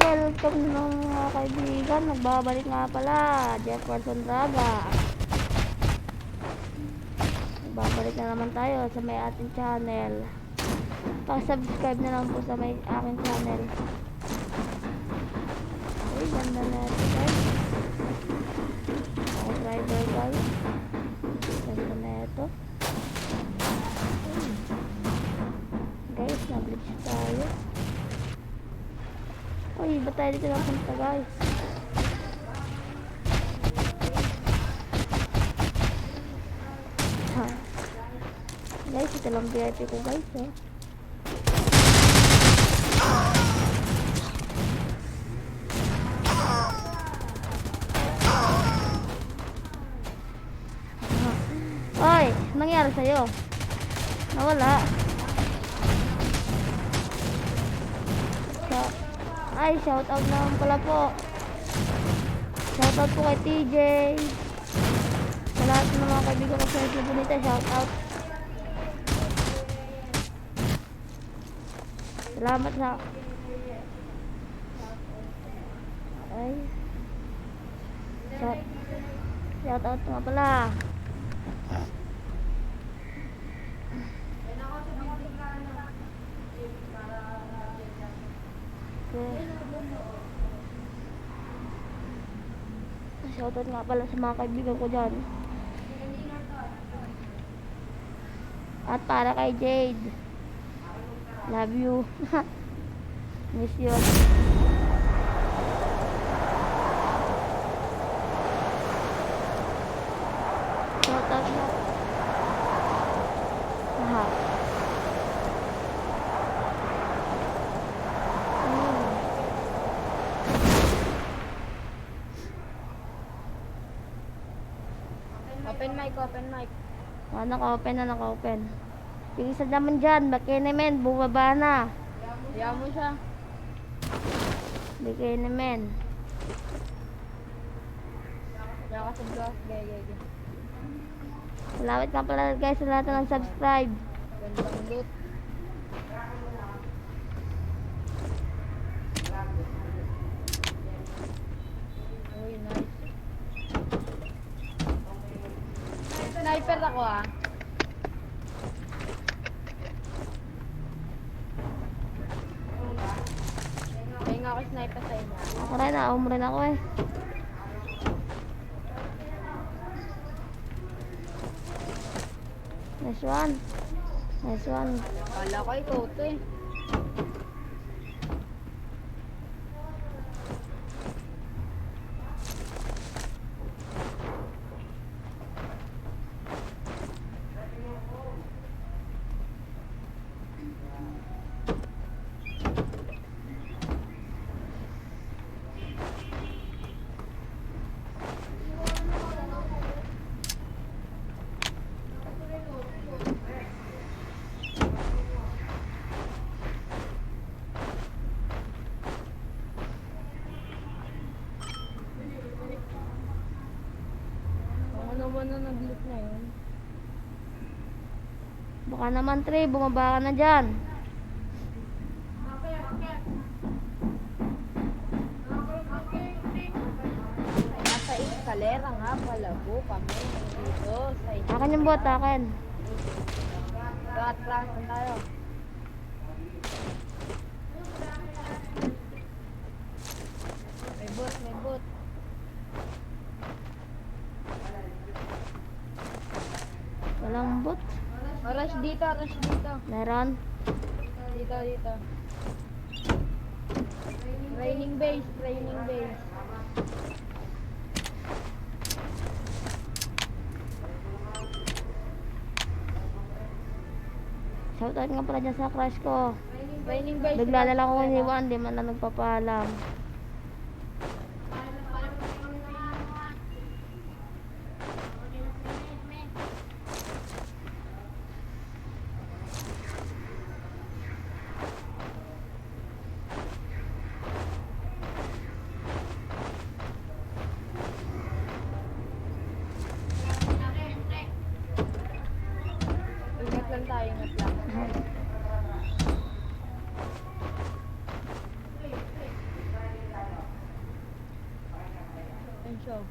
welcome na mga kaibigan. Nagbabalik nga pala Jefferson Raga. Nagbabalik na naman tayo sa may ating channel. Pa-subscribe na lang po sa may aking channel. Ay, ganda na ito guys. Mga driver guys. Ganda na ito. Guys, na-glitch tayo. Uy, ba't tayo dito lang punta guys? Ha. Guys, ito lang VIP ko guys eh. Oy, nangyari sa'yo? Nawala. Ay, shoutout naman pala po. Shoutout po kay TJ. Sa lahat ng mga kaibigan ko sa YouTube nito, shoutout. Salamat sa... Ay. Shoutout nga pala. Shoutout nga pala sa mga kaibigan ko dyan. At para kay Jade, love you. Miss you. Shoutout nga. Aha. Open mic, open mic. Naka-open na, naka-open. Yung isa naman dyan, Bakenemen, bumaba na. Kaya mo siya. Bakenemen. Kaya ka sa vlog. Gaya. Salamat nga pala guys sa lahat ng subscribe. Gandang loot. Uy, nice. Sniper ako ah. Kaya nga ako sniper sa inyo. Ako rin, rin ako eh. Nice one. Nice one. Kala ko ikaw to eh. Ano nag-loot na yun? Baka naman Trey, bumaba ka na dyan. Nasa eskalera nga pala po kami dito sa Akin yung bot, akin. Gat lang tayo. May bot. Walang bot. Rush dito. Meron. Dito. Training base. Shoutout nga pala dyan sa crush ko. Training base. Bigla na lang ako iniwan, di man na nagpapaalam. Ingat lang. siya.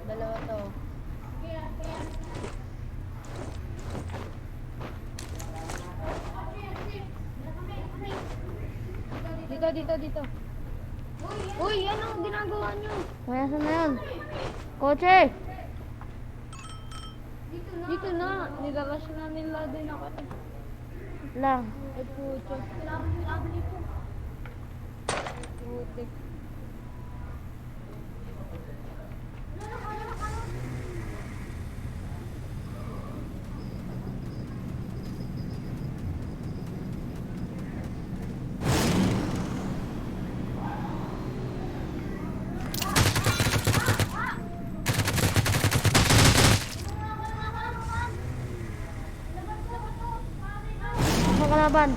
Dalawa to. Dito. Uy, anong ginagawa niyo? Kaya saan na yun? Kotse! Dito na, nilarush na nila din ako. Lang. Ay, puto. Putik. Sa kalaban.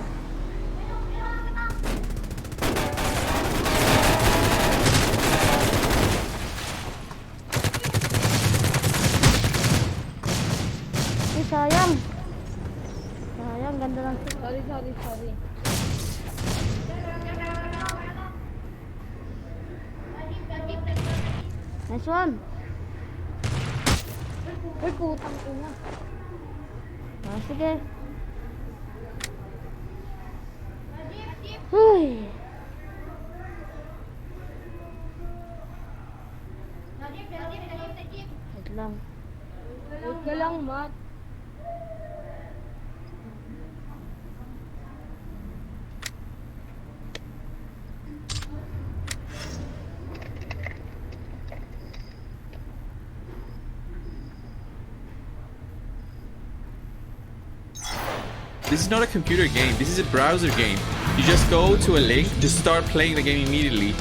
Ay, sayang. Sayang, ganda lang. Sorry. Nice one. Ay, putang ina. Ah, sige. Huy. Wait lang. Wait ka lang, Matt. This is not a computer game, this is a browser game. You just go to a link to start playing the game immediately.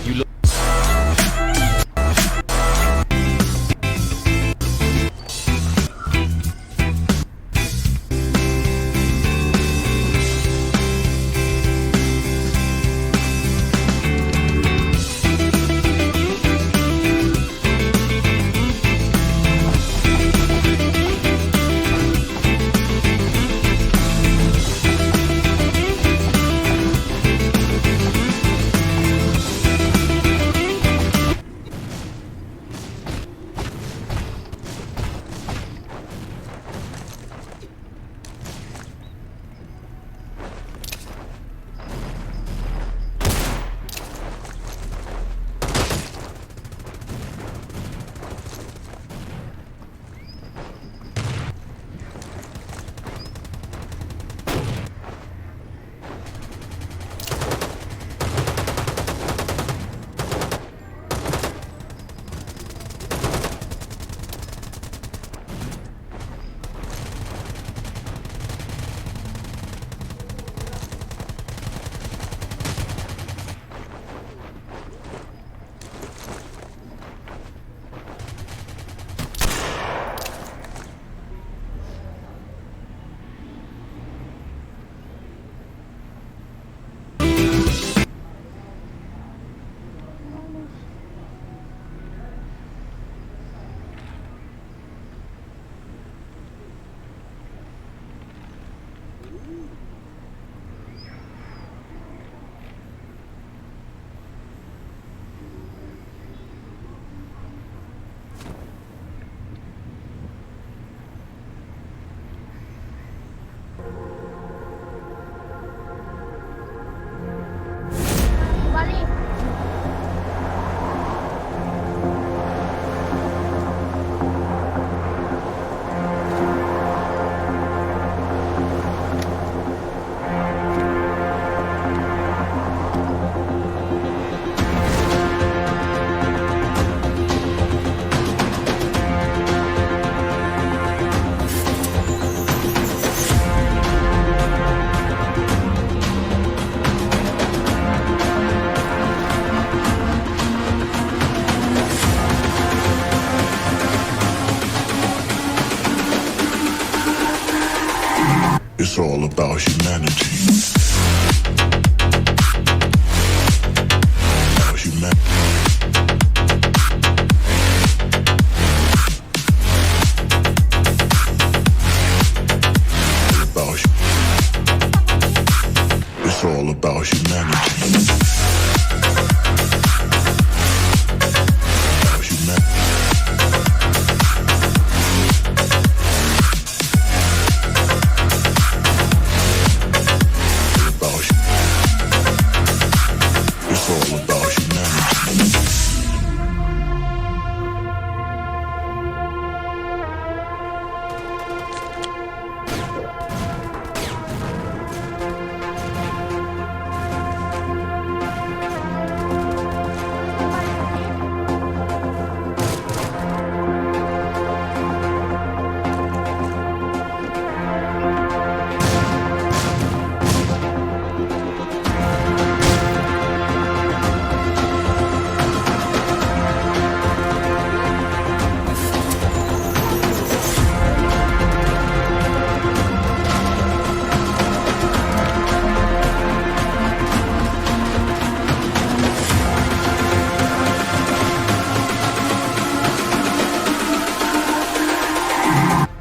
It's all about humanity.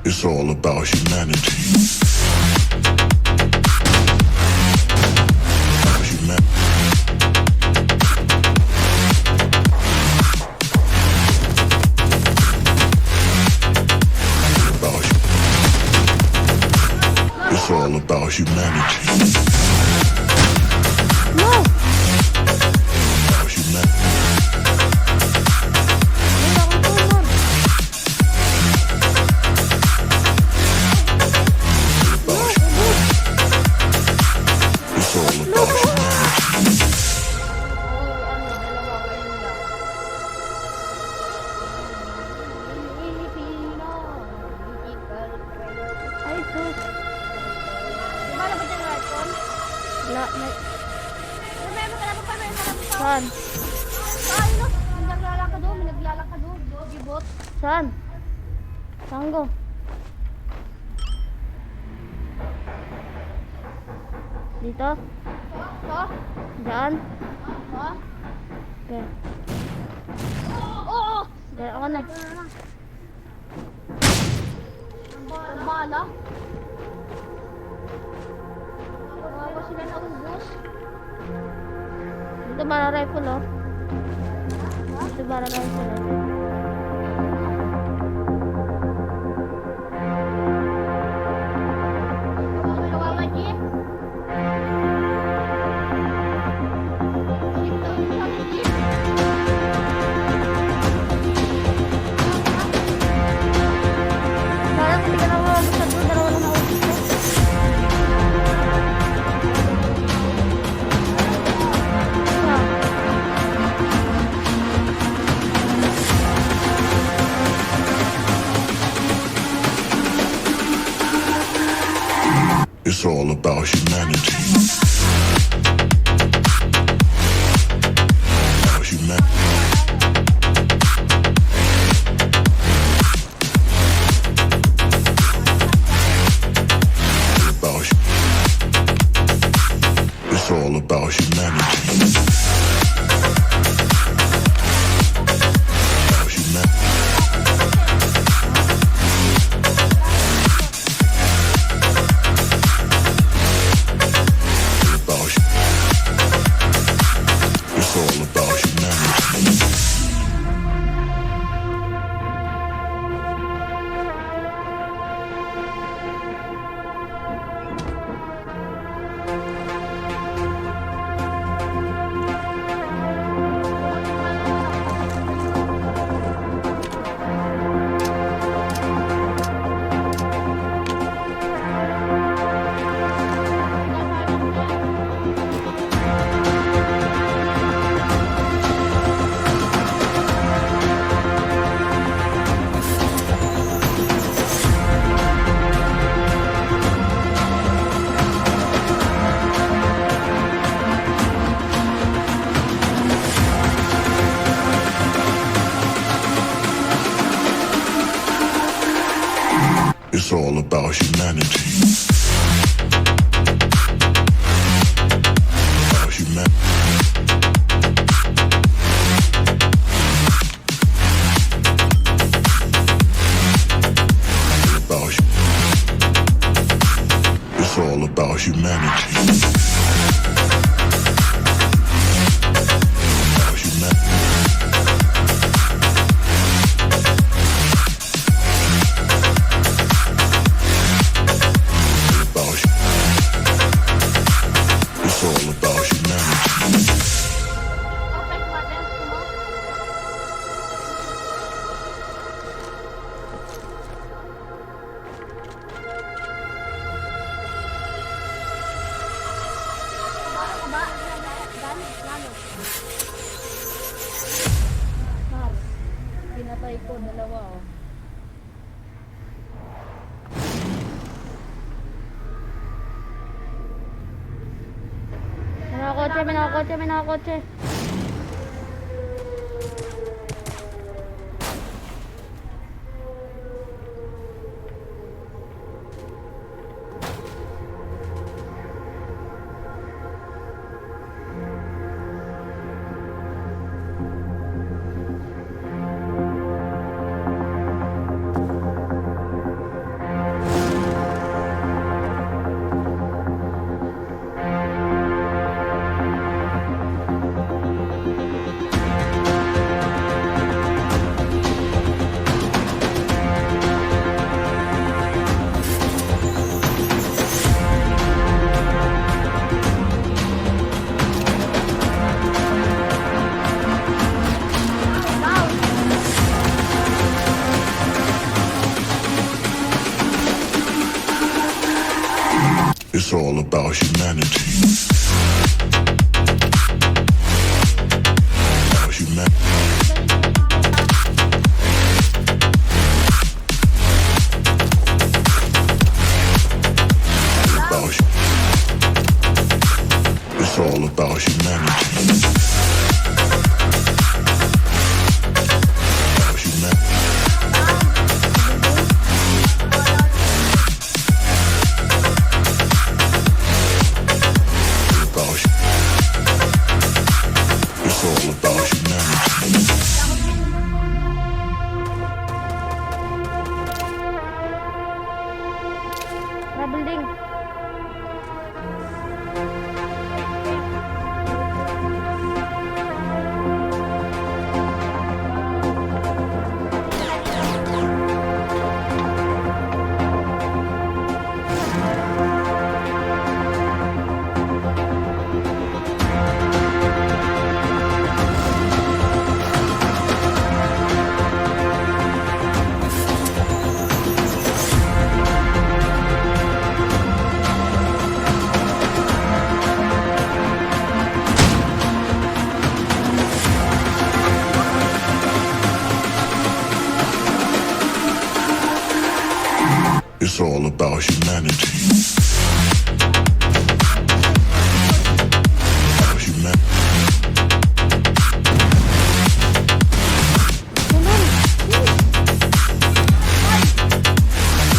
It's all about humanity. It's all about humanity. No! About humanity. Wala akong tumor. It's all about humanity. Dalawa kayo lang. Filipino, digital trail. Ay, sus. Di ba labot yung rifle? Wala, may... Remember ka na pa, may marami pa. Saan? Ay, no, may naglalak ka doon, may naglalak ka doon. Gibot. Saan? Saan go? Dito? To? Diyan? Ha? Okay. Oo! Okay, ako na. Ang bala. Kawawa sila na ubos. Dito bara rifle, oh. Dito bara rifle, oh. Kawawa, G. Ito, sabi, G. Parang hindi ka na mababasa doon, dalawa lang naubos ko. Saan? It's all about humanity. About humanity. It's all about humanity. About humanity. About it's all about humanity. It's all about humanity. About humanity. About it's all about humanity. About humanity. About it's all about humanity. Perfect buttons mo. Baka ba? Gan? Lalo. Pinatay ko, dalawa, oh. May nakakotse, may nakakotse, may nakakotse. It's all about humanity. About humanity. It's all about humanity. About humanity. It's all about humanity. Tara, building. It's all about humanity. About humanity.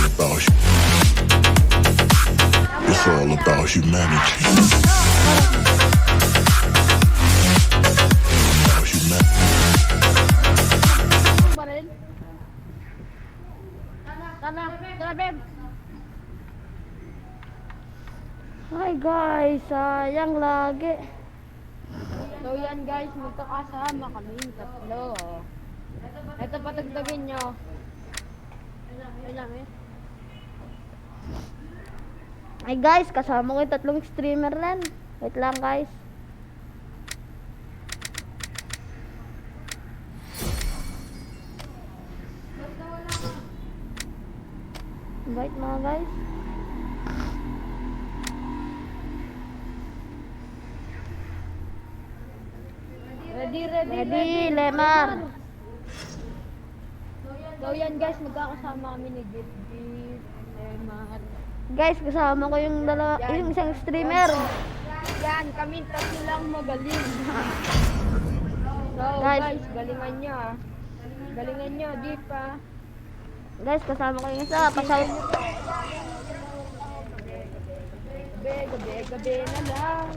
About hu- It's all about humanity. About humanity. Baril. Tara, babe. Hi guys, sayang lagi. So yan guys, magkakasama kami tatlo. Ito patagdagin nyo. Hi guys, kasama ko yung tatlong streamer rin. Wait lang guys. Invite mga guys. Ready, Lemar. So yan guys, magkakasama kami ni Git, Lemar. Guys, kasama ko yung dalawa, yung isang streamer. Yan, kami tatlo lang magaling. So Guys. guys, galingan nyo ah. Galingan nyo, di pa. Guys, kasama ko yung isa. Pasal. Gabi na lang.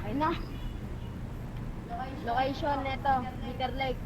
Ay na. Location neto, Bitter Lake.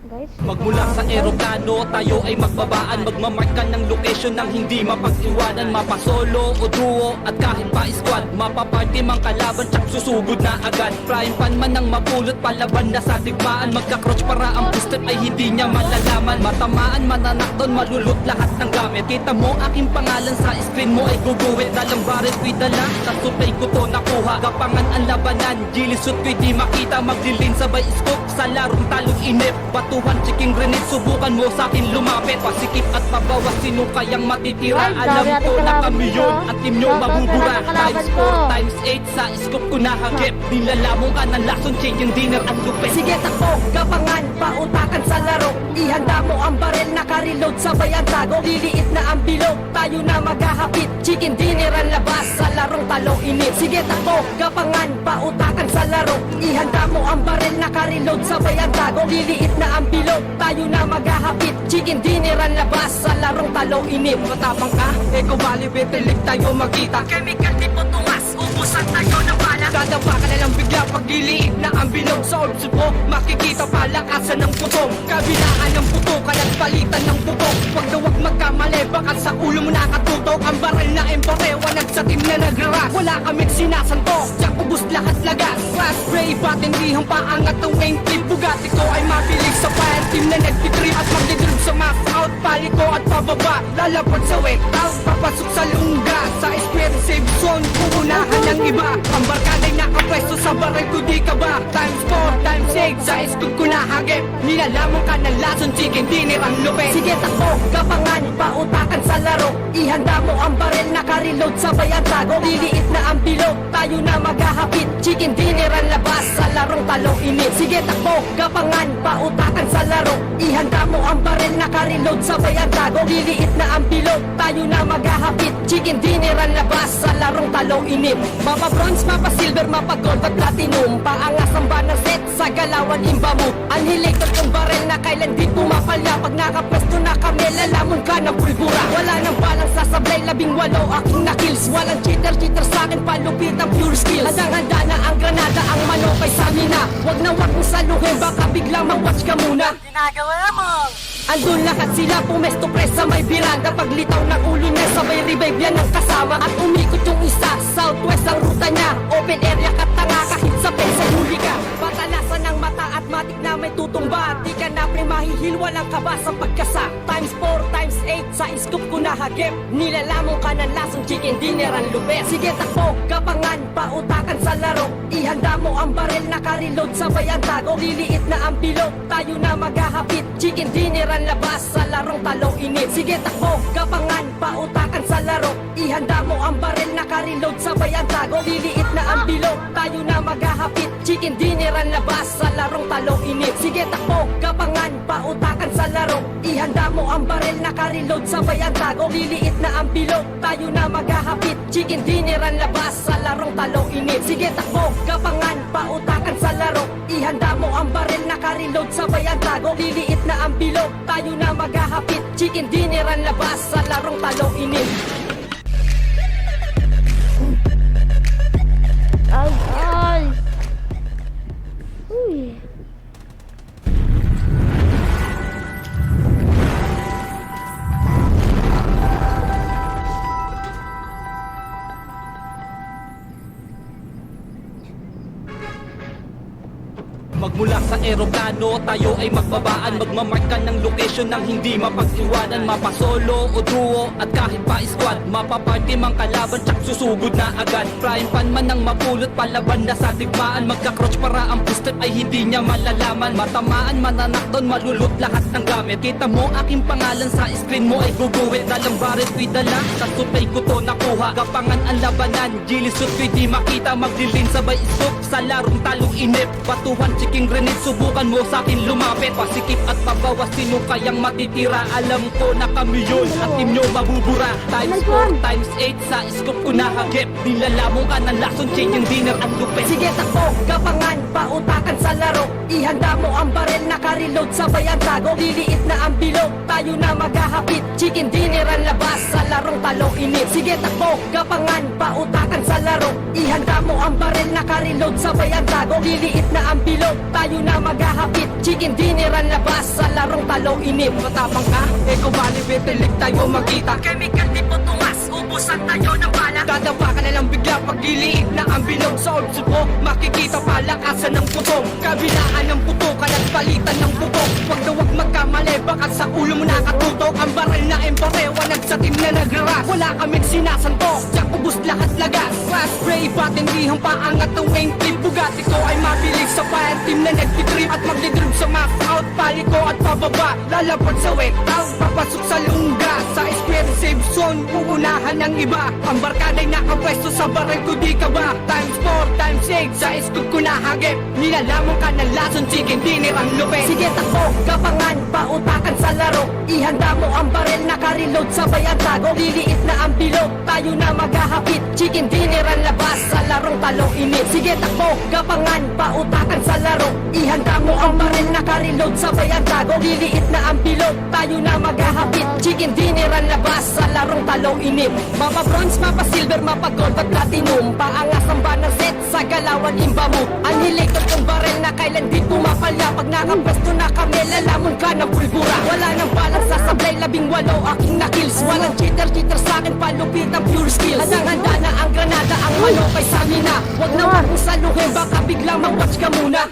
Guys, Magmula sa eroplano, tayo ay magbabaan. Magmamark ka ng location ng hindi mapag-iwanan. Mapasolo o duo at kahit pa squad. Mapaparty mang kalaban, tsak susugod na agad. Frying pan man ang mapulot, palaban na sa digmaan. Magka-crouch para ang booster ay hindi niya malalaman. Matamaan, mananakton, malulot lahat ng gamit. Kita mo aking pangalan sa screen mo ay guguwit. Dalang baret ko'y dala, sa supay ko to nakuha. Kapangan ang labanan, gilisot ko'y di makita. Maglilin sabay scope sa larong talong inip. Batuhan, chiking grenade, subukan mo sa akin lumapit. Pasikip at pabawas, sino kayang matitira? Guys, Alam dami natin ko na kalaban kami dito. yun at team nyo Shoutout mabubura. sa kalaban Times ko. 4, times 8 sa scope ko nahagip. Nilalamong ka ng lason, change yung dinner at lupit. Sige takbo, gapangan, pautakan sa laro. Ihanda mo ang barel, naka-reload, sabay ang tago. Liliit na ang bilog, tayo na maghahapit. Chicken dinner ang labas, sa larong talong init. Sige takbo, gapangan, pautakan sa laro. Ihanda mo ang barel, naka-reload, sabay ang tago. Liliit na ang bilog, tayo na maghahapit. Chicken dinner ang labas, sa larong talong init. Matapang ka, Eco Valley, Betilig tayo magkita. Chemical di po tuwas, ubusan tayo ng bala. Dadapa ka na lang bigla pag liliit na ang bilog. Sa orbs mo, makikita palakasan ng putong. Kabilaan ng putukan at palitan ng bubok. Huwag na huwag magkamali, baka sa ulo mo nakatutok. Ang baril na empore, wanag sa team na nagraras. Wala kaming sinasanto, tsak ubus lahat lagas. Flash spray, batindihang paangat ng main clip. Bugatti ko ay mabilis sa fire team na nagtitrip. At magdidrip sa mass out, pali ko at pababa. lalapag sa wet out, papasok sa lungga. Sa expensive zone, uunahan ng iba. Ang barkada'y nakapwesto sa baril ko, di ka ba? Times 4, times 8, sa scoop ko nahagip. Nilalamang ka ng lason, chicken dinner ang lupit. Sige takbo, kapangan, pautakan sa laro. Ihanda mo ang baril, naka-reload, sabay ang tago. Liliit na ang bilog, tayo na maghahapit. Chicken dinner ang labas, sa larong talong init. Sige takbo, kapangan, pautakan sa laro. Ihanda mo ang baril, naka-reload, sabay ang tago. Liliit na ang bilog, tayo na maghahapit. Chicken dinner ang labas, sa larong talong init. Mapa bronze, mapa silver, mapa gold at platinum. Paangas ang banner set, sa galawan imba mo. Annihilator kong baril na kailan di pumapalya. Pag nakapwesto na kami, lalamon ka ng pulbura. Wala nang balang sasablay, 18 aking na-kills. Walang cheater sa akin, palupit ang pure skills. Handang-handa na ang granada, ang manokay sa mina. Wag na wag mong saluhin, baka biglang mag-watch ka muna. Andun lahat sila, pumesto press sa may biranda. Paglitaw ng ulo niya, sabay revive yan ng kasama. At umikot yung isa, southwest ang ruta niya. Open area katanga, kahit sa pensa huli ka. Patalasan ng mata at matik na may tutumba. Di ka na pre-mahihil, walang kaba sa pagkasa. Times 4, times 8, sa scoop ko nahagip. Nilalamong ka ng lasong chicken dinner ang lupet. Sige takbo, kapangan, pautakan sa laro. Ihanda mo ang baril, naka-reload, sabay ang tago. Liliit na ang bilog, tayo na maghahapit. Chicken dinner ang labas, sa larong talong init. Sige takbo, kapangan, pautakan sa laro. Ihanda mo ang baril, naka-reload, sabay ang tago. Liliit na ang bilog, tayo na maghahapit. Chicken dinner ang labas, sa larong talong init. Sige takbo, kapangan, pautakan sa laro. Ihanda mo ang baril, naka-reload, sabay ang tago. Liliit na ang bilog, tayo na maghahapit. Chicken dinner ang labas, sa larong talong init. Sige takbo, kapangan, pautakan sa laro. Ihanda mo ang baril, naka-reload, sabay ang tago. Liliit na ang bilog, tayo na maghahapit. Chicken dinner ang labas, sa larong talong init. Ay, ay. Uy. Magmula sa eroplano, tayo ay magbabaan. Magmamarka ng location ng hindi mapag-iwanan. Mapasolo o duo at kahit pa squad. Mapaparty mang kalaban, tsak susugod na agad. Frying pan man ang mapulot, palaban na sa digmaan. Magka-crouch para ang booster ay hindi niya malalaman. Matamaan, mananakton, malulot lahat ng gamit. Kita mo aking pangalan sa screen mo ay guguwit. Dalang baret ko'y dala, sa supay ko to nakuha. Kapangan ang labanan, gilisot ko'y di makita. Maglilin sabay isok sa larong talong inip. Batuhan, chiking grenade, subukan mo sa akin lumapit. Pasikip at pabawas, sino kayang matitira? Alam ko na kami yun, at team nyo mabubura. Times 4, times 8, sa scoop ko nahagip. Nilalamong ka ng lason, chicken dinner ang lupit. Sige takbo, kapangan, pautakan sa laro. Ihanda mo ang baril, naka-reload, sabay ang tago. Liliit na ang bilog, tayo na maghahapit. Chicken dinner ang labas, sa larong talong init. Sige takbo, kapangan, pautakan sa laro. Ihanda mo ang baril, naka-reload, sabay ang tago. Liliit na ang bilog, tayo na maghahapit. Chicken dinner ang labas, sa larong talong init. Matapang ka, ikaw bali, betilig tayo magkita. Chemical di po tumas, ubusan tayo ng bala. Dadapa ka na lang bigla pag liliit na ang bilog. Sa old mo, makikita palakasan ng putong. Kabilaan ng putukan at palitan ng bubong. Wag na wag magkamali, baka sa ulo mo nakatutok. Ang baril na embare, wanag sa team na nagraras. Wala kaming sinasantok, tsak ubus lahat lagas. Fast spray, batindihang paangat ng wing clip. Bugatti ko ay mabilis sa fire team na nagtitrip. At magdidrib sa mass out, paliko at pababa. Lalapag sa wet out, papasok sa lungga. Sa expensive zone, uunahan ng iba. Ang barkada'y nakapwesto sa baril ko, di ka ba? Times 4, times 8, sa scoop ko nahagip. Nilalamong ka ng lason, chicken dinner ang lupit. Sige takbo, kapangan, pautakan sa laro. Ihanda mo ang baril, naka-reload, sabay ang tago. Liliit na ang bilog, tayo na maghahapit. Chicken dinner ang labas, sa larong talong init. Sige takbo, kapangan, pautakan sa laro. Ihanda mo ang baril, naka-reload, sabay ang tago. Liliit na ang bilog, tayo na maghahapit. Chicken dinner ang labas, sa larong talong init. Mapa bronze, mapa silver, mapa gold at platinum. Paangas ang banner set, sa galawan imba mo. Annihilator kong baril na kailan di pumapalya. Pag nakapwesto na kami, lalamon ka ng pulbura. Wala nang balang sasablay, 18 aking na-kills. Walang cheater sa akin, palupit ang pure skills. Handang-handa na ang granada, ang manokay sa mina. Wag na wag mong saluhin, baka biglang mag-watch ka muna.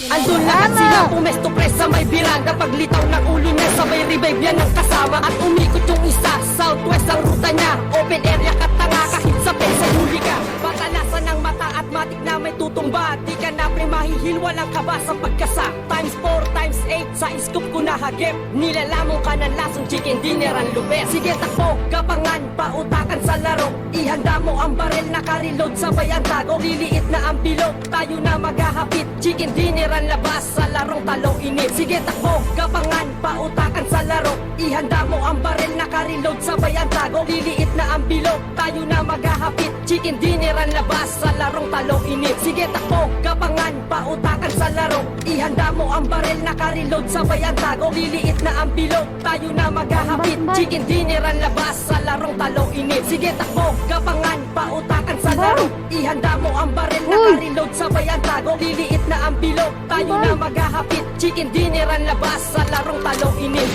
Andun lahat sila pumesto pre sa may biranda. Paglitaw ng ulo niya sabay revive yan ng kasama. At umikot yung isa, southwest ang ruta niya. Open area katanga kahit sa pesa huli ka. Patalasan ng mata at matik na may tutumba. Di ka na pre mahihil, walang kaba sa pagkasa. Times 4, times 8, sa scoop ko nahagip. Nilalamong ka ng lasong chicken dinner ang lupet. Sige takbo, kapangan, pautakan sa laro. Ihanda mo ang barel, naka-reload sabay ang tago. Liliit na ang bilog, tayo na maghahapit. Chicken dinner ang labas sa larong talong init. Sige takbo, kapangan, pautakan sa laro. Ihanda mo ang barel, naka-reload sabay ang tago. Liliit na ang bilog, tayo na maghahapit. Chicken dinner ang labas sa larong talong init. Sige takbo, kapangan, pautakan sa laro. Ihanda mo ang barel, naka-reload sabay ang tago. Liliit na ang bilog, tayo na maghahapit. Chicken dinner ang labas sa larong talong init. Sige takbo, kapangan, pautakan sa laro. Ihanda mo ang barel, naka-reload sabay ang tago. Liliit na ang bilog, tayo na maghahapit. Chicken dinner ang labas sa larong talong init.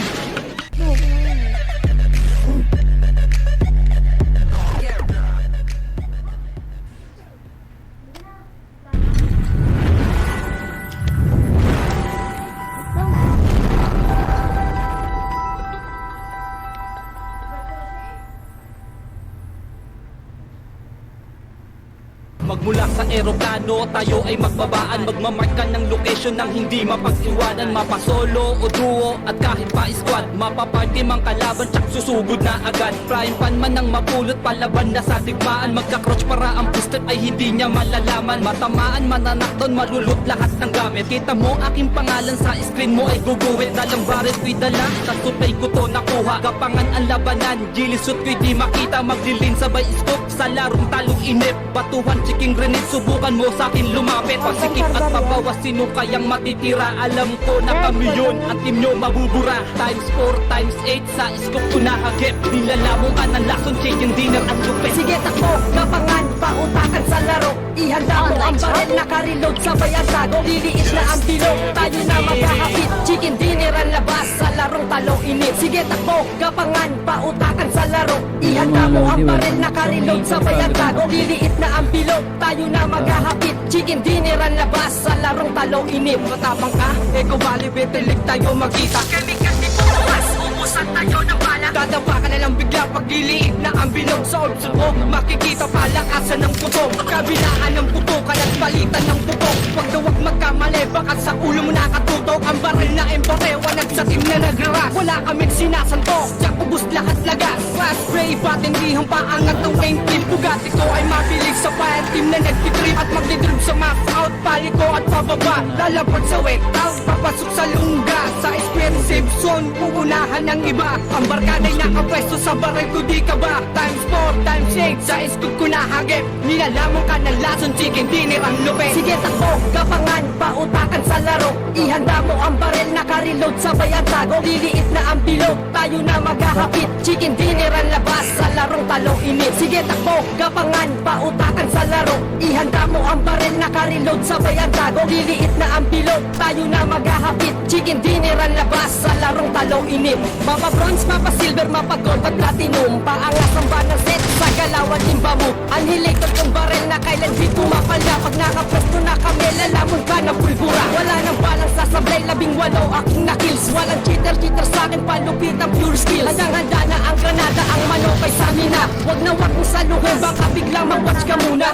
Magmula sa eroplano, tayo ay magbabaan. Magmamarka ng location ng hindi mapag-iwanan. Mapasolo o duo at kahit pa squad. Mapaparty mang kalaban, tsak susugod na agad. Frying pan man ang mapulot, palaban na sa digmaan. Magka-crouch para ang step ay hindi niya malalaman. Matamaan, mananakton, malulot lahat ng gamit. Kita mo aking pangalan sa screen mo ay guguwit. Dalang baret ko'y dala, sa supay ko to nakuha. Kapangan ang labanan, gilisot ko'y di makita. Maglilin sabay scoop sa larong talong inip. Batuhan, chiking grenade, subukan mo sa akin lumapit. Pagsikip at pabawas, sino kayang matitira? Alam ko na kami yun, ang team nyo mabubura. Times 4, times 8, sa scoop ko nahagip. Nilalamong ka ng lason, chicken dinner at lupit. Sige takbo, kapangan, pautakan sa laro. Ihanda mo ang barel, naka-reload sabay ang tago. Liliit na ang bilog, tayo na maghahapit. Chicken dinner ang labas sa larong talong init. Sige takbo, kapangan, pautakan sa laro. Ihanda mo ang barel, naka-reload sabay ang tago. Liliit na ang bilog, tayo na maghahapit. Chicken dinner ang labas sa larong talong init. Matapang ka, eko bali betilig tayo magkita. Chemical di pumas, umusan tayo ng bala. Dadapa ka na lang bigla pag liliit na ang bilog. Sa subok, makikita palakasan ng putok. Kabilaan ng putokan at palitan ng putok. Pag dawag magkamali, baka sa ulo mo nakatutok. Ang baril na embate, wanag sa team na nagraras. Wala kaming sinasantok, tsak ubus lahat lagas. Flash spray, batindihang paangat ng main team. Bugatti ko ay mabilis sa fire team na nagtitrip. At magdidrib sa max out, pali ko at pababa. Lalapot sa wet out, papasok sa lungga. Sa expensive zone, uunahan ng iba. Ang barkaday nakapwesto sa baril ko, di ka ba? Times 4, times 8, sa scoop ko nahagip. Nilalamong ka ng lason, chicken dinner ang lupit. Sige takbo, kapangan, pautakan sa laro. Ihanda mo ang baril, naka-reload sabay ang tago. Liliit na ang bilog, tayo na maghahapit. Chicken dinner ang labas sa larong talong init. Sige takbo, kapangan, pautakan sa laro. Ihanda mo ang baril, naka-reload sabay ang tago. Liliit na ang bilog, tayo na maghahapit. Chicken dinner ang labas sa larong talong init. Mapa bronze, mapa silver, mapa gold at platinum. Paangas ang banang set sa galawan timba mo. Annihilated kong baril na kailan di pumapala. Pag nakapwesto na kami, lalamon ka na pulbura. Wala nang balang sasablay, 18 aking nakills. Walang cheater sa akin, palupit ang pure skills. Handang-handa na ang granada, ang manokay sa amin na. Huwag na wag mong saluhin, baka biglang mag-watch ka muna.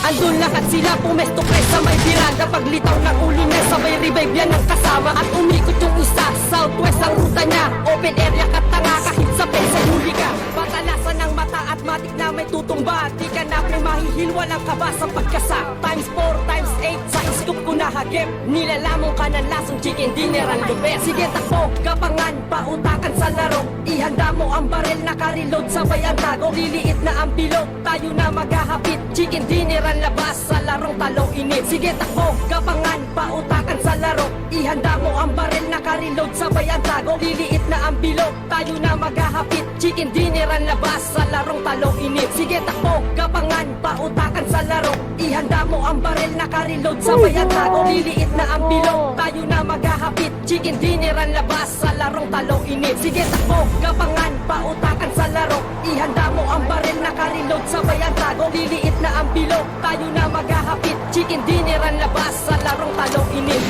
Andun lahat sila, pumesto pre sa may biranda. Paglitaw ng ulo niya, sabay revive yan ng kasama. At umikot yung isa, southwest ang ruta niya. Open area katanga, kahit sa pesa huli ka. Patalasan ng mata at matik na may tutumba. Di ka na pre mahihil, walang kaba sa pagkasa. Times 4, times 8, sa scoop ko nahagip. Nilalamong ka ng lasong chicken dinner ang lupit. Sige takbo, kapangan, pautakan sa laro. Ihanda mo ang barel, naka-reload sabay ang tago. Liliit na ang bilog, tayo na maghahapit. Chicken dinner ang labas sa larong talong init. Sige takbo, kapangan, pautakan sa laro. Ihanda mo ang barel, naka-reload sabay ang tago. Liliit na ang bilog, tayo na maghahapit. Chicken dinner ang labas sa larong talong init. Sige takbo, kapangan, pautakan sa laro. Ihanda mo ang barel, naka-reload sabay ang tago. Liliit na ang bilog, tayo na maghahapit. Chicken dinner ang labas sa larong talong init. Sige takbo, kapangan, pautakan sa laro. Ihanda mo ang barel, naka-reload sabay ang tago. Liliit na ang bilog, tayo na maghahapit. Chicken dinner diniran labas sa larong talong inip.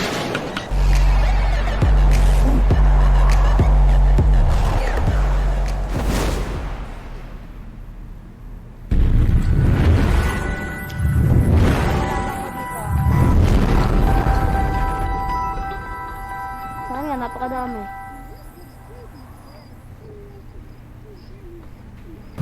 Saan nga, napakadami.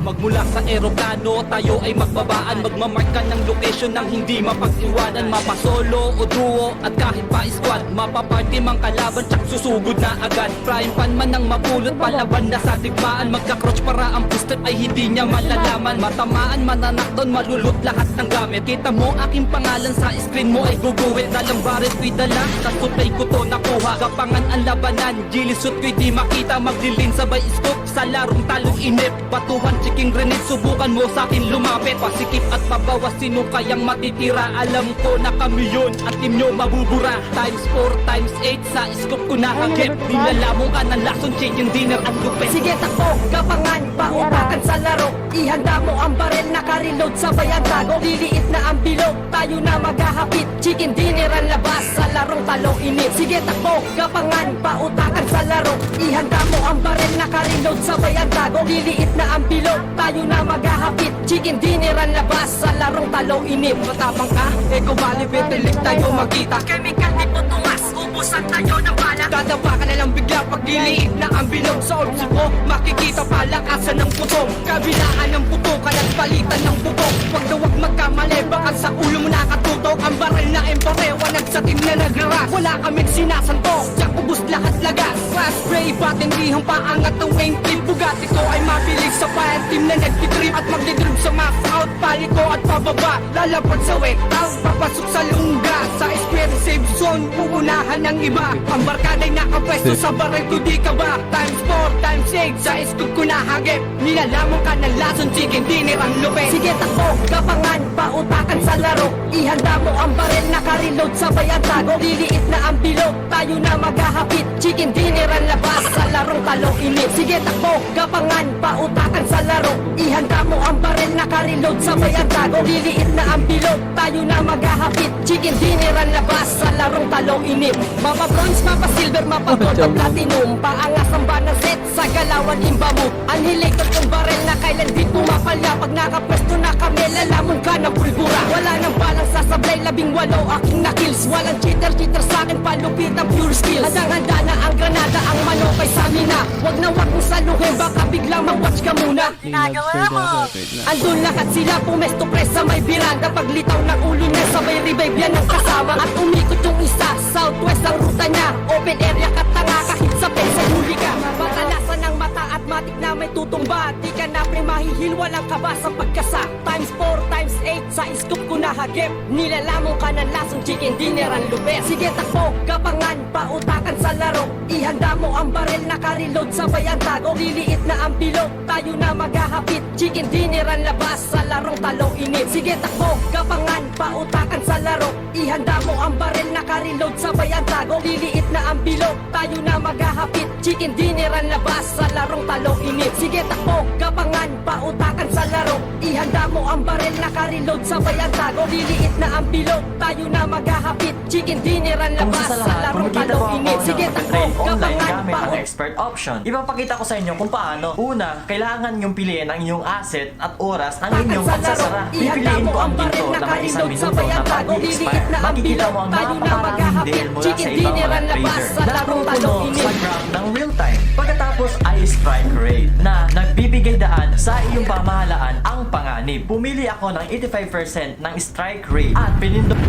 Magmula sa eroplano, tayo ay magbabaan. Magmamarka ng location ng hindi mapag-iwanan. Mapasolo o duo at kahit pa squad. Mapaparty mang kalaban, tsak susugod na agad. Prime pan man ang mapulot, palaban na sa digmaan. Magka-crouch para ang booster ay hindi niya malalaman. Matamaan, mananakton, malulot lahat ng gamit. Kita mo aking pangalan sa screen mo ay guguwit. Dalang barit ko'y dala, sa supay ko to nakuha. Kapangan ang labanan, gilisot ko'y di makita. Maglilin sabay scoop sa larong talong inip. Batuhan, chiking grenade, subukan mo sa akin lumapit. Pasikip at pabawas, sino kayang matitira? Alam ko na kami yun at team nyo mabubura. Times 4, times 8, sa scoop ko nakagip. Nilalamong ka ng lason, chicken dinner at gupit. Sige takbo, kapangan, pautakan sa laro. Ihanda mo ang barel, naka-reload sabay ang tago. Liliit na ang bilog, tayo na maghahapit. Chicken dinner ang labas sa larong talong inip. Sige takbo, kapangan, pautakan sa laro. Ihanda mo ang barel, naka-reload sabay ang tago. Liliit na ang bilog, tayo na maghahapit. Chicken dinner ang labas sa larong talong inip. Matapang ka, eko bali, pitilik tayo magkita. Chemical di po tumas, ubusan tayo ng bala. Dadapa ka na lang bigla pag liliit na ang bilog. Sa ulso ko, makikita palakasan ng putong. Kabilaan ng putukan at palitan ng bubong. Huwag na huwag magkamali, baka sa ulo mo nakatutok. Ang baril na emparewa, nagsatim na nagraras. Wala kaming sinasanto, siya ubus lahat lagas. Flash spray, batindihang paangat ng wing clip. Bugatti ko ay mabilis sa fire team na nagtitrip. At magdidrip sa max out, pali ko at pababa. Lalapad sa wet out, papasok sa lungga. Sa square safe zone, uunahan ng iba. Ang barkada'y nakapwesto sa baril ko, di ka ba? Times 4, times 8, sa scoop ko nahagip. Nilalamang ka ng lason, chicken dinner ang lupit. Sige takbo, kapangan, pautakan sa laro. Ihanda mo ang baril, naka-reload sabay ang tago. Liliit na ang bilog, tayo na maghahapit. Chicken dinner ang labas sa larong talong inip. Sige takbo, kapangan, pautakan sa laro. Ihanda mo ang baril, naka-reload sabay ang tago. Liliit na ang bilog, tayo na maghahapit. Chicken dinner ang labas sa larong talong inip. Mapa bronze, mapa silver, mapa gold at platinum. Paangas ang banang set sa galawan imbamu. Anhilator kong baril na kailan di pumapala. Pag nakapwesto na kami, lalamon ka ng pulbura. Wala nang balang sasablay, 18 aking nakills. Walang cheater sa akin, palupit ang pure skills. Handang-handa na ang granada, ang manok ay samina. Wag na wag mong saluhin, baka biglang ma-watch ka muna. Andun lahat sila, pumesto press sa may biranda. Paglitaw ng ulo niya, sabay revive yan ang kasama. At umikot yung isa, southwest ang ruta niya. Open area katanga, kahit sa pensa huli ka. Patalasan ng mata at matik na may tutumba. Di ka na pre-mahihil, walang kaba sa pagkasa. Times 4, times 8, sa scoop ko nahagip. Nilalamong ka ng lasong chicken dinner ang lupit. Sige takbo, kapangan, pautakan sa laro. Ihanda mo ang baril, naka-reload sabay ang tago. Liliit na ang bilog, tayo na maghahapit. Chicken dinner ang labas sa larong talong inip. Sige takbo, kapangan, pautakan sa laro. Ihanda mo ang baril, naka-reload sabay ang tago. Liliit na ang bilog, tayo na maghahapit. Chicken dinner ang labas sa larong talong inip. Sige takbo, kapangan, pautakan sa laro. Ihanda mo ang baril, naka-reload sabay ang tago. Liliit na ang bilog, tayo na maghahapit. Chicken dinner ang labas sa larong talong inip. Sige takbo, kapangan, ang expert option. Ipapakita ko sa inyo kung paano. Una, kailangan yung piliin ang inyong asset at oras ng inyong pagsasara. Pipiliin ko ang ginto na may isang minuto na pag-i-expire. Makikita mo ang napakaraming deal mula sa ibang mga trader na pupuno sa graph ng real time. Pagkatapos ay strike rate na nagbibigay daan sa iyong pamahalaan ang panganib. Pumili ako ng 85% ng strike rate at pinindot.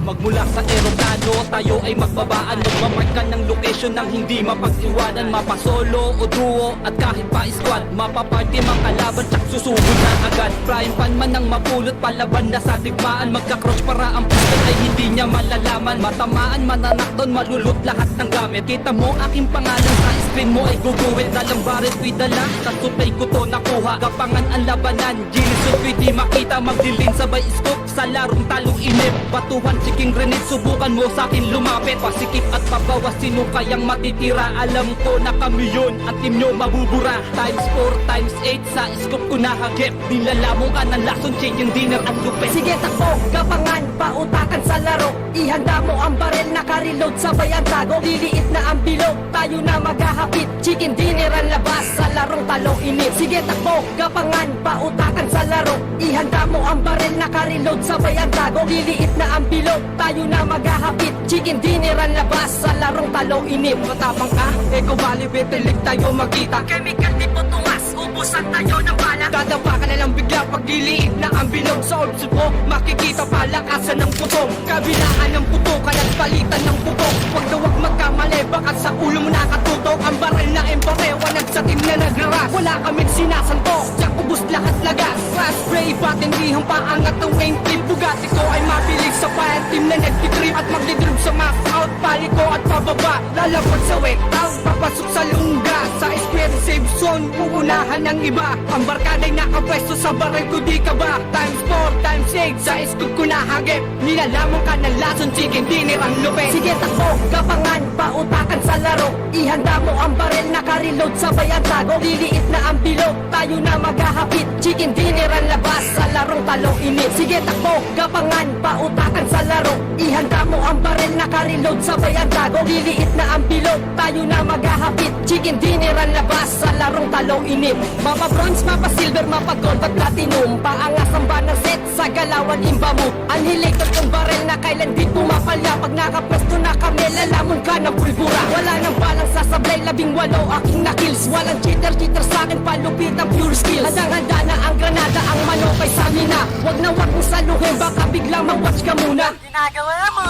Magmula sa eroplano, tayo ay magbabaan. Magmamarka ng location ng hindi mapag-iwanan. Mapasolo o duo at kahit pa squad. Mapaparty mang kalaban, tsak susugod na agad. Prime pan man ang mapulot, palaban na sa digmaan. Magka-crouch para ang pistol ay hindi niya malalaman. Matamaan, mananakton, malulot lahat ng gamit. Kita mo aking pangalan sa screen mo ay guguwit. Dalang barit ko'y dala, sa supay ko to nakuha. Kapangan ang labanan, gilisot ko'y di makita. Magdilin sabay scoop sa larong talong inip. Batuhan, chiking grenade, subukan mo sa akin akin lumapit. Pasikip at pabawas, sino kayang matitira? Alam ko na kami yun, ang team nyo mabubura. Times 4, times 8, sa scoop ko nahagip. Nilalamong ka ng lason, chicken dinner at lupet. Sige takbo, gapangan, pautakan sa laro. Ihanda mo ang barel, naka-reload, sabay ang tago. Liliit na ang bilog, tayo na maghahapit. Chicken dinner ang labas, sa larong talong inip. Sige takbo, gapangan, pautakan sa laro. Ihanda mo ang barel, naka-reload, sabay ang tago. Liliit na ang bilog, tayo na maghahapit. Chicken dinner ang labas, sa larong talong inip. Matapang ka, eko bali, betilig tayo magkita. Chemical di po tungas, ubusan tayo ng bala. Dadapa ka na lang bigla pag liliit na ang bilog. Sa old mo, makikita palakasan ng putong. Kabilaan ng putukan at palitan ng putok. Huwag na huwag magkamali, baka sa ulo mo nakatutok. Ang baril na emporewa, nagsatim na nagraras. Wala kaming sinasantok, tiyak ubus lahat lagas. Flash spray, batindihang paangat ng main clip. Bugatti ko ay mabilis sa fire team na nagtitrip. At magdidrip sa mass out, pali ko at pababa. Lalapag sa wake out, papasok sa lungga. Sa square safe zone, uunahan ng iba. Ang barkada'y nakapwesto sa baril ko, di ka ba? Times 4, times 8, sa scoop ko nahagip. Nilalamang ka ng lason, chicken dinner ang lupet. Sige takbo, gapangan, pautakan sa laro. Ihanda mo ang baril, naka-reload, sabay ang tago. Liliit na ang bilog, tayo na maghahapit. Chicken dinner ang labas, sa larong talong inip. Sige takbo, gapangan, pautakan sa laro. Ihanda mo ang baril, naka-reload, sabay ang tago. Liliit na ang bilog, tayo na maghahapit. Chicken dinner ang labas, sa larong talong inip. Mapa bronze, mapa silver, mapa gold at platinum. Paangas ang banner set, sa galawan imba mo. Annihilator kong baril na kailan di pumapala. Pag nakapwesto na kami, lalamon ka ng pulbura. Wala nang balang sasablay, 18 aking nakills. Walang cheater sa akin, palupit ang pure skills. Handang-handa na ang granada, ang manokay sa mina. Wag na wag mong saluhin, baka biglang ma-watch ka muna. Ginagawa mo!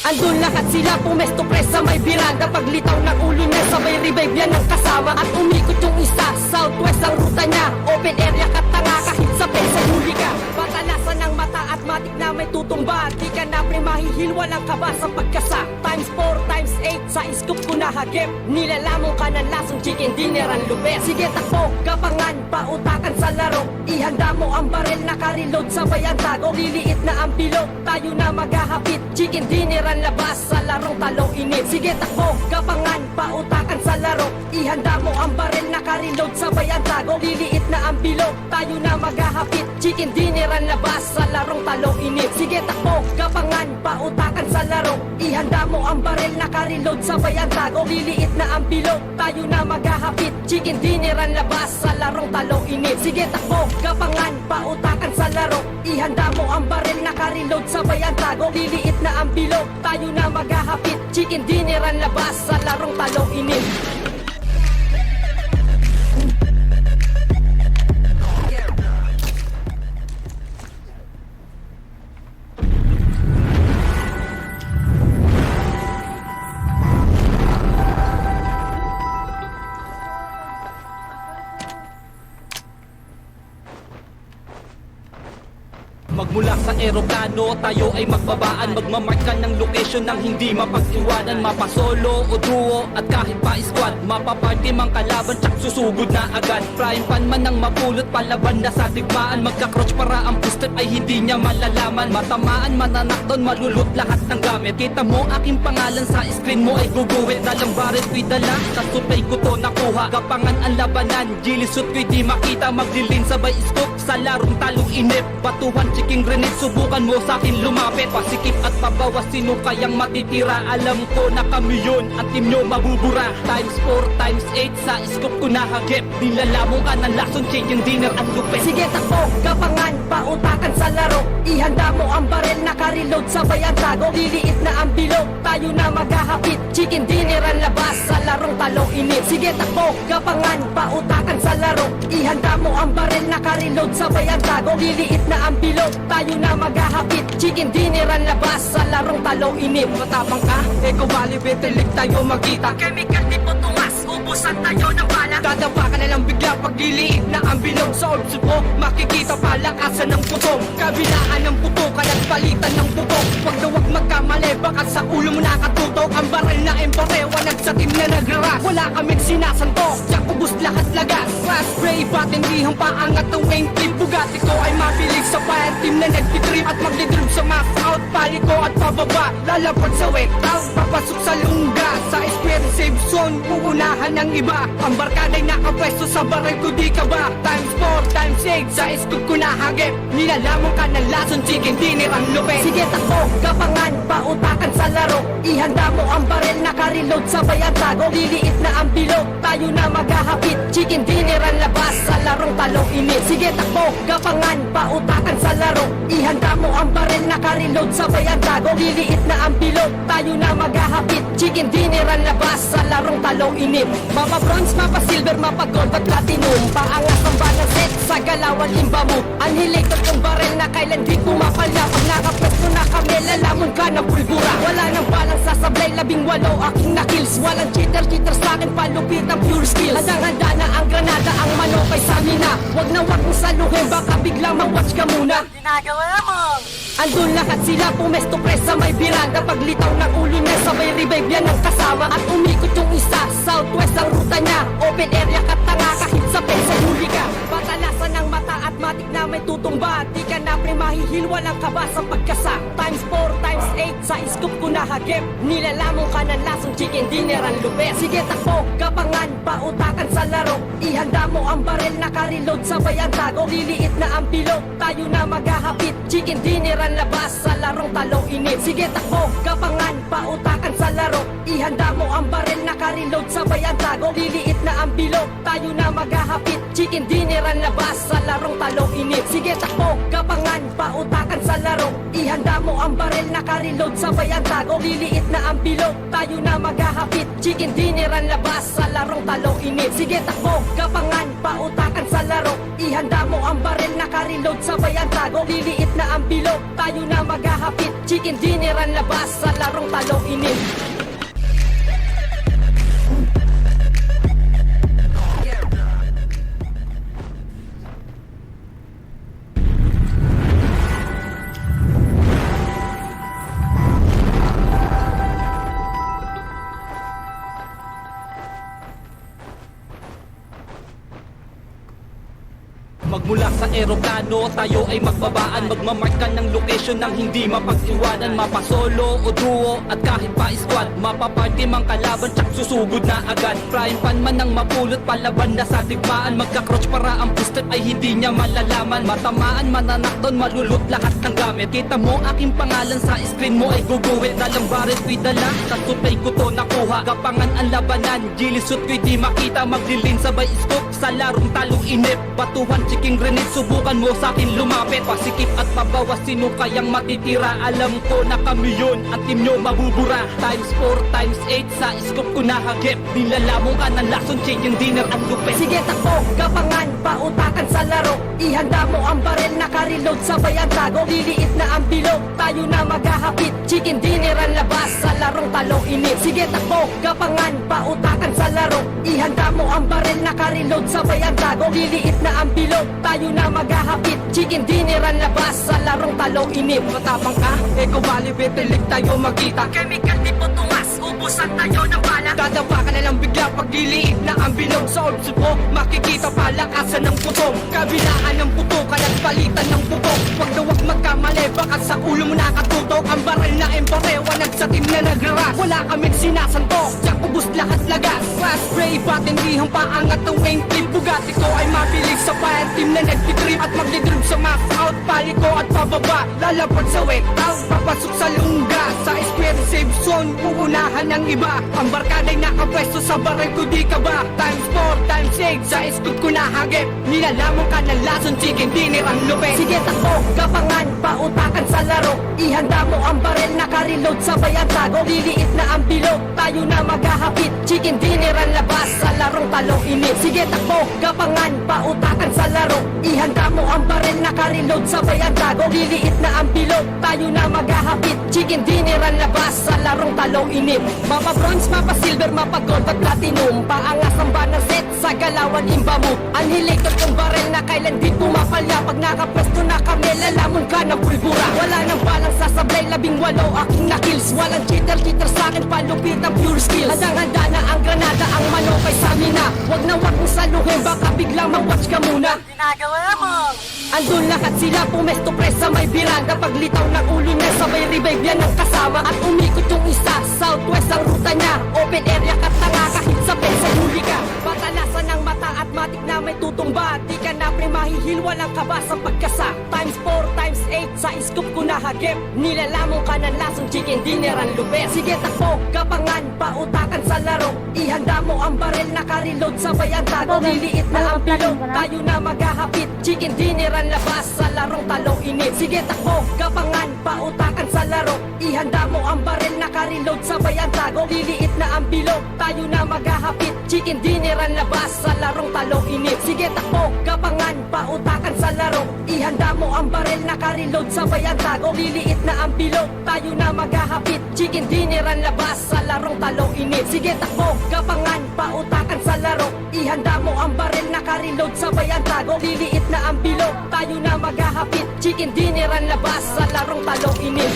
Andun lahat sila, pumesto press sa may birada. Paglitaw ng ulo niya, sabay revive yan ng kasama. At umikot yung isa, southwest ang ruta niya. Open area katanga, kahit sa pesa huli ka. Patalasan ng mata at matik na may tutumba. Di ka na pre mahihil, walang kaba sa pagkasa. Times 4, times 8, sa scoop ko nahagip. Nilalamong ka ng lasong, chicken dinner ang lupet. Sige takbo, gapangan, pautakan sa laro. Ihanda mo ang baril, naka-reload, sabay ang tago. Liliit na ang bilog, tayo na maghahapit. Chicken dinner ang labas, sa larong talong inip. Sige takbo, gapangan, pautakan sa laro. Ihanda mo ang baril, naka-reload, sabay ang tago. Liliit na ang bilog, tayo na maghahapit. Chicken dinner ang labas, sa larong talong inip. Sige takbo, gapangan, pautakan sa laro. Ihanda mo ang baril, naka-reload, sabay ang tago. Liliit na ang bilog, tayo na maghahapit. Chicken dinner ang labas, sa larong talong inip. Sige takbo, gapangan, pautakan sa laro. Ihanda mo ang baril, naka-reload, sabay ang tago. Liliit na ang bilog, tayo na maghahapit. Chicken dinner ang labas, sa larong talong inip. Magmula sa eroplano, tayo ay magbabaan. Magmamarka ng location ng hindi mapag-iwanan. Mapasolo o duo at kahit pa squad. Mapaparty mang kalaban, tsak susugod na agad. Frying pan man ang mapulot, palaban na sa digmaan. Magka-crouch para ang booster ay hindi niya malalaman. Matamaan, mananakton, malulot lahat ng gamit. Kita mo aking pangalan sa screen mo ay guguwit. Dalang barit ko'y dala, sa supay ko to nakuha. Gapangan ang labanan, gilisot ko'y di makita. Magdilin sabay scoop, sa larong talong inip. Batuhan, chiking grenade, subukan mo sa akin lumapit. Pasikip at pabawas, sino kayang matitira? Alam ko na kami yun, ang team nyo mabubura. Times 4, times 8, sa scoop ko nahagip. Nilalamong ka ng lason, chicken dinner ang lupet. Sige takbo, gapangan, pautakan sa laro. Ihanda mo ang baril, naka-reload, sabay ang tago. Liliit na ang bilog, tayo na maghahapit. Chicken dinner ang labas, sa larong talong inip. Sige takbo, gapangan, pautakan sa laro. Ihanda mo ang baril, naka-reload, sabay ang tago. Liliit na ang bilog, tayo na maghahapit. Chicken dinner ang labas, sa larong talong inip. Matapang ka, eko bali, betilig tayo magkita. Chemical di po tungas, ubusan tayo ng bala. Dadapa ka na lang bigla pag liliit na ang bilog. Sa old mo, makikita palakasan ng putong. Kabilaan ng putukan at palitan ng bubong. Huwag na huwag magkamali, baka sa ulo mo nakatutok. Ang baril na emporewa, nagsatim na nagraras. Wala kaming sinasantok, tiyak ubus lahat lagas. Flash spray, patindihang paangat ang wing clip. Bugatti ko ay mabilis sa fire team na nagtitrip at magdidrib sa max out. Pali ko at pababa, lalapad sa wake out, papasok sa lungga. Sa spirit safe zone, uunahan ng iba. Ang barkada'y nakapwesto sa baril ko, di ka ba? Times 4, times 8, sa scoop ko nahagip. Nilalamang ka ng lason, chicken dinner ang lupit. Sige takbo, kapangan, pautakan sa laro. Ihanda mo ang baril, naka-reload sabay ang tago. Liliit na ang bilog, tayo na maghahapit. Chicken dinner ang labas sa larong talong init. Sige takbo, kapangan, pautakan sa laro. Ihanda mo ang baril, naka-reload sabay ang tago. Liliit na ang bilog, tayo na maghahapit. Chicken dinner ang labas sa larong talong init. Mapa bronze, mapa silver, mapa gold at platinum. Paangas ang balang set sa galawan imba mo. Anhilator kong baril na kailan di pumapala. Pag nakapwesto na kami, lalamon ka ng pulbura. Wala nang balang sasablay, 18 aking nakills. Walang cheater sa akin, palupit ng pure skills. Handang-handa na ang granada, ang manokay sa amin na. Wag na wag mong saluhin, baka biglang mag-watch ka muna. Ginagawa mo! Andun lahat sila, pumesto press sa may birada. Paglitaw ng ulo niya, sabay revive yan ang kasama. At umikot yung isa, southwest ang ruta niya. Open area katanga, kahit sa pensa huli ka. Patalasan ng mata at matik na may tutumba. Di ka na pre mahihil, walang kaba sa pagkasa. Times 4, times 8, sa scoop ko nahagip. Nilalamong ka ng lasong chicken dinner ang lupet. Sige takbo, kapangan, pautakan sa laro. Ihanda mo ang baril, naka-reload sabay ang tago. Liliit na ang bilog, tayo na maghahapit. Chicken dinner ang labas sa larong talong init. Sige takbo, kapangan, pautakan sa laro. Ihanda mo ang baril, naka-reload sabay ang tago. Liliit na ang bilog, tayo na maghahapit. Chicken dinner ang labas sa larong talong init. Sige takbo, kapangan, pautakan sa laro. Ihanda mo ang baril, naka-reload sabay ang tago. Liliit na ang bilog, tayo na maghahapit. Chicken dinner ang labas sa larong talong init. Sige takbo, kapangan, pautakan sa laro. Ihanda mo ang baril, naka-reload sabay ang tago. Liliit na ang bilog, tayo na maghahapit. Chicken dinner ang labas sa larong talong init. Magmula sa eroplano, tayo ay magbabaan. Magmamark ka ng location ng hindi mapag-iwanan. Mapa-solo o duo at kahit pa squad. Mapaparty mang kalaban, tsak susugod na agad. Frying pan man ang mapulot, palaban na sa digmaan. Magka-crouch para ang push-step ay hindi niya malalaman. Matamaan, mananakton, malulot lahat ng gamit. Kita mo aking pangalan sa screen mo ay guguwit. Dalang barit ko'y dala, sa supay ko to nakuha. Kapangan ang labanan, gilisot ko'y di makita. Maglilin sabay scoop sa larong talong inip. Batuhan, chiking grenade, subukan mo sa akin lumapit. Pasikip at pabawas, sino kayang matitira? Alam ko na kami yun, at team nyo mabubura. Times 4, times 8, sa scoop ko nahagip. Nilalamong ka ng lason, chicken dinner ang lupit. Sige takbo, kapangan, pautakan sa laro. Ihanda mo ang baril, naka-reload sabay ang tago. Liliit na ang bilog, tayo na maghahapit. Chicken dinner ang labas sa larong talong init. Sige takbo, kapangan, pautakan sa laro. Ihanda mo ang baril, naka-reload sabay ang tago. Liliit na ang bilog, tayo na maghahapit. Chicken dinner ang labas sa larong talong init. Matapang ka, eko bali betilig tayo magkita. Chemical di po tungas, ubusan tayo ng bala. Dadapa ka na lang bigla pag liliit na ang bilog. Sa orbs mo, makikita palakasan ng putong. Kabilaan ng putukan at palitan ng bubok. Wag na wag magkamali, baka sa ulo mo nakatutok. Ang baril na emporewa, nagsatim na nagraras. Wala kaming sinasanto, tsak ubus lahat lagas. Flash spray, patindihang paangat ng wing clip. Bugatti ko ay mabilis sa fire team na nagtitrip at magdidrib sa max out. Pali ko at pababa, lalapad sa wake out, papasok sa lungga. Sa spirit safe zone, uunahan ng iba. Ang barkada'y nakapwesto sa baril ko, di ka ba? Times 4, times 8, sa scoop ko nahagip. Nilalamang ka ng lason, chicken dinner ang lupit. Sige takbo, kapangan, pautakan sa laro. Ihanda mo ang baril, naka-reload sabay ang tago. Liliit na ang bilog, tayo na maghahapit. Chicken dinner ang labas sa larong talong init. Sige takbo, kapangan, pautakan pautakan sa laro. Ihanda mo ang baril, naka-reload sabay ang tago. Liliit na ang bilog, tayo na maghahapit. Chicken dinner ang labas sa larong talong init. Mapa bronze, mapa silver, mapa gold at platinum. Paangas ang banner set sa galawan imba mo. Annihilator kong baril na kailan di pumapalya. Pag nakapwesto na kami, lalamon ka ng pulbura. Wala nang balang sasablay, 18 aking na-kills. Walang cheater sa akin, palupit ang pure skills. Handang-handa na ang granada, ang manokay sa mina. Wag na wag mong saluhin, baka biglang mag-watch ka muna. Andun lahat sila, pumesto press sa may biranda. Paglitaw ng ulo niya, sabay revive yan ng kasama. At umikot yung isa, southwest ang ruta niya. Open area ka tanga, kahit sa pensa huli ka. Patalasan ng mata at matik na may tutumba. Di ka na pre-mahihil, walang kaba sa pagkasa. Times 4, times 8, sa scoop ko nahagip. Nilalamong ka ng lasong chicken dinner ang lupet. Sige takbo, kapangan, pautakan sa laro. Ihanda mo ang baril, naka-reload sabay ang tago. Liliit na ang pilog, tayo na maghahapit. Chicken dinner ang labas sa larong talong init. Sige takbo, kapangan, pautakan sa laro. Ihanda mo ang baril, naka-reload sabay ang tago. Liliit na ang bilog, tayo na maghahapit. Chicken dinner ang labas sa larong talong init. Sige takbo, kapangan, pautakan sa laro. Ihanda mo ang baril, naka-reload sabay ang tago. Liliit na ang bilog, tayo na maghahapit. Chicken dinner ang labas sa larong talong init. Sige takbo, kapangan, pautakan sa laro. Ihanda mo ang baril, naka-reload sabay ang tago. Liliit na ang bilog, tayo na maghahapit. Chicken dinner ang labas sa larong talong init.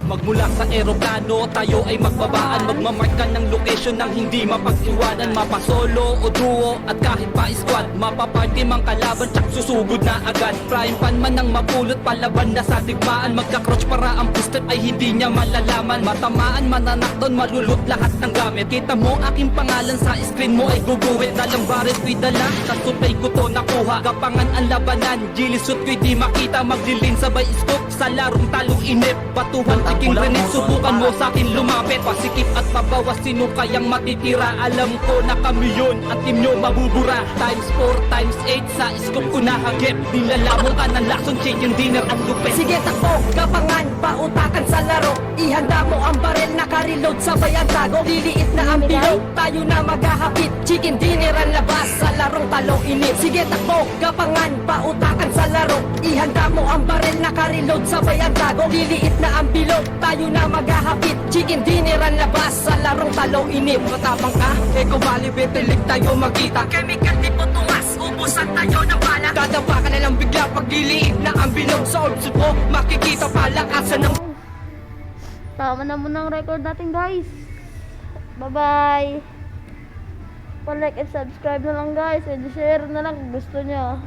Magmula sa eroplano, tayo ay magbabaan. Magmamarka ng location ng hindi mapag-iwanan. Mapa-solo o duo at kahit pa squad. Mapaparty mang kalaban, tsak susugod na agad. Frying pan man ang mapulot, palaban na sa digmaan. Magka-crouch para ang booster ay hindi niya malalaman. Matamaan, mananakton, malulot lahat ng gamit. Kita mo aking pangalan sa screen mo ay guguhit. Dalang baret ko'y dala, sa supay ko to nakuha. Kapangan ang labanan, gilisot ko'y di makita. Maglilin sabay scoop sa larong talong inip. Batuhan aking granit, subukan mo sa'kin lumapit. Pasikip at pabawas, sino kayang matitira? Alam ko na kami yun, at team nyo mabubura. Times 4, times 8, sa scoop ko nahagip. Nilalamon ka ng lason, chicken dinner ang lupit. Sige takbo, kapangan, pautakan sa laro. Ihanda mo ang baril, naka-reload sabay ang tago. Liliit na ang bilog, tayo na maghahapit. Chicken dinner ang labas sa larong talong init. Sige takbo, kapangan, pautakan sa laro. Ihanda mo ang baril, naka-reload sabay ang tago. Liliit na ang bilog, tayo na maghahapit. Chicken dinner ang labas sa larong talong init. Matapang ka, eko bali, betilig tayo magkita. Chemical di po tumas, ubusan tayo ng bala. Dadapa ka na lang bigla pag liliit na ang bilog. Sa old mo, makikita palakasan ng... Tama na muna ang record natin, guys. Bye-bye. Pa-like and subscribe na lang, guys. And share na lang kung gusto nyo.